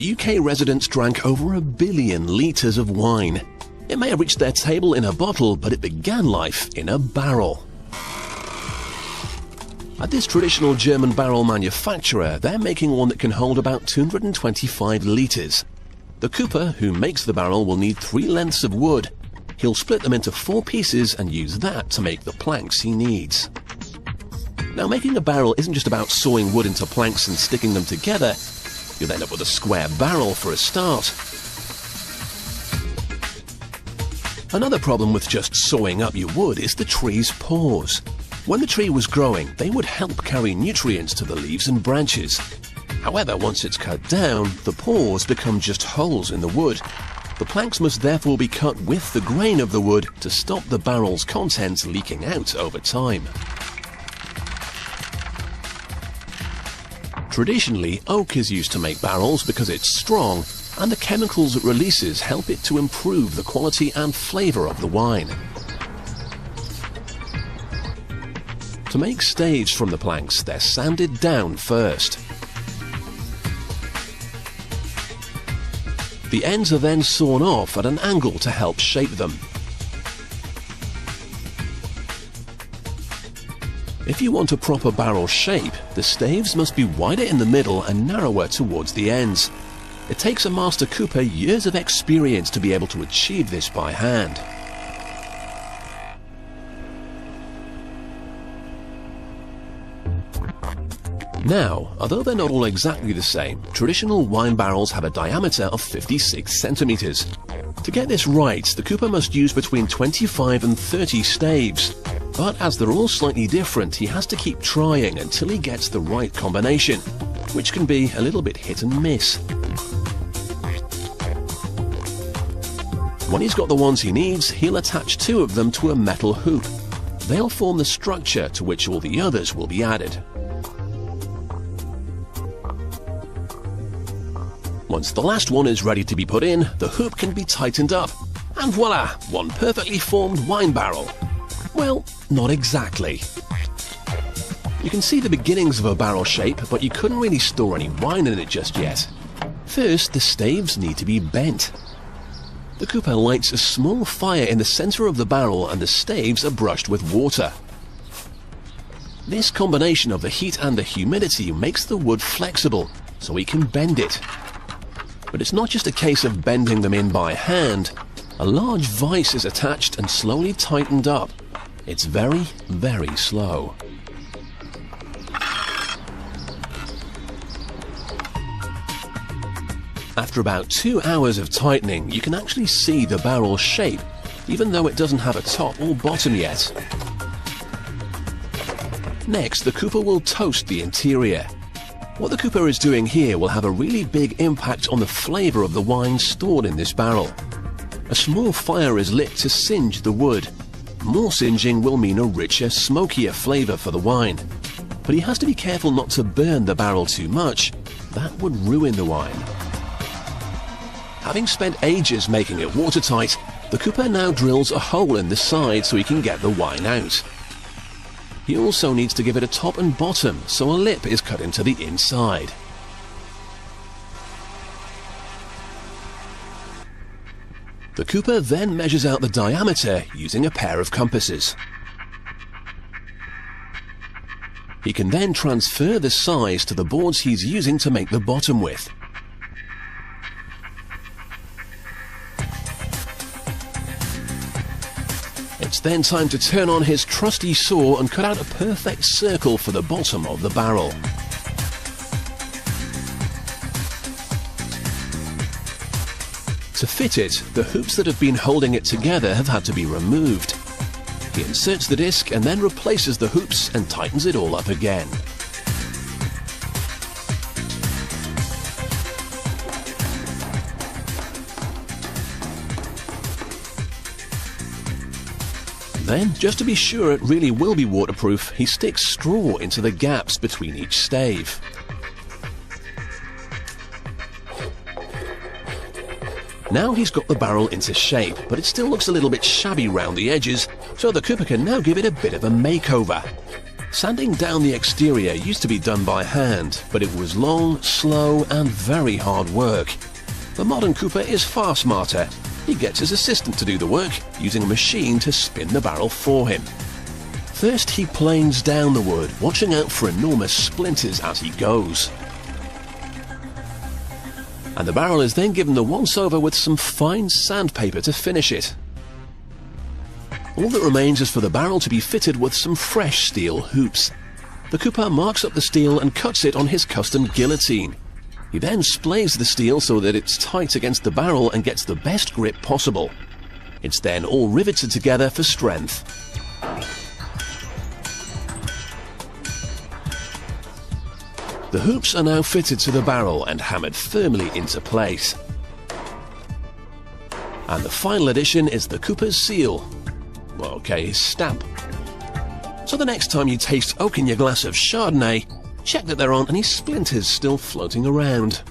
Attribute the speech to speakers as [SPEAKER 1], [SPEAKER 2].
[SPEAKER 1] UK residents drank over 1 billion litres of wine. It may have reached their table in a bottle, but it began life in a barrel. At this traditional German barrel manufacturer, they're making one that can hold about 225 litres. The cooper who makes the barrel will need 3 lengths of wood. He'll split them into 4 pieces and use that to make the planks he needs. Now, making a barrel isn't just about sawing wood into planks and sticking them together. You'll end up with a square barrel for a start. Another problem with just sawing up your wood is the tree's pores. When the tree was growing, they would help carry nutrients to the leaves and branches. However, once it's cut down, the pores become just holes in the wood. The planks must therefore be cut with the grain of the wood to stop the barrel's contents leaking out over time. Traditionally, oak is used to make barrels because it's strong, and the chemicals it releases help it to improve the quality and flavour of the wine. To make staves from the planks, they're sanded down first. The ends are then sawn off at an angle to help shape them. If you want a proper barrel shape, the staves must be wider in the middle and narrower towards the ends. It takes a master cooper years of experience to be able to achieve this by hand. Now, although they're not all exactly the same, traditional wine barrels have a diameter of 56 centimeters. To get this right, the cooper must use between 25 and 30 staves. But as they're all slightly different, he has to keep trying until he gets the right combination, which can be a little bit hit and miss. When he's got the ones he needs, he'll attach 2 of them to a metal hoop. They'll form the structure to which all the others will be added. Once the last one is ready to be put in, the hoop can be tightened up. And voila, one perfectly formed wine barrel. Well, not exactly. You can see the beginnings of a barrel shape, but you couldn't really store any wine in it just yet. First, the staves need to be bent. The cooper lights a small fire in the center of the barrel and the staves are brushed with water. This combination of the heat and the humidity makes the wood flexible, so we can bend it. But it's not just a case of bending them in by hand. A large vise is attached and slowly tightened up. It's very, very slow. After about 2 hours of tightening, you can actually see the barrel shape, even though it doesn't have a top or bottom yet. Next, the cooper will toast the interior. What the cooper is doing here will have a really big impact on the flavour of the wine stored in this barrel. A small fire is lit to singe the wood. More singeing will mean a richer, smokier flavour for the wine. But he has to be careful not to burn the barrel too much. That would ruin the wine. Having spent ages making it watertight, the cooper now drills a hole in the side so he can get the wine out. He also needs to give it a top and bottom, so a lip is cut into the inside. The cooper then measures out the diameter using a pair of compasses. He can then transfer the size to the boards he's using to make the bottom with. It's then time to turn on his trusty saw and cut out a perfect circle for the bottom of the barrel. To fit it, the hoops that have been holding it together have had to be removed. He inserts the disc and then replaces the hoops and tightens it all up again. Then, just to be sure it really will be waterproof, he sticks straw into the gaps between each stave. Now he's got the barrel into shape, but it still looks a little bit shabby round the edges, so the cooper can now give it a bit of a makeover. Sanding down the exterior used to be done by hand, but it was long, slow and very hard work. The modern Cooper is far smarter. He gets his assistant to do the work, using a machine to spin the barrel for him. First he planes down the wood, watching out for enormous splinters as he goes. And the barrel is then given the once-over with some fine sandpaper to finish it. All that remains is for the barrel to be fitted with some fresh steel hoops. The Cooper marks up the steel and cuts it on his custom guillotine. He then splays the steel so that it's tight against the barrel and gets the best grip possible. It's then all riveted together for strength. The hoops are now fitted to the barrel and hammered firmly into place. And the final addition is the Cooper's seal. Okay, his stamp. So the next time you taste oak in your glass of Chardonnay, check that there aren't any splinters still floating around.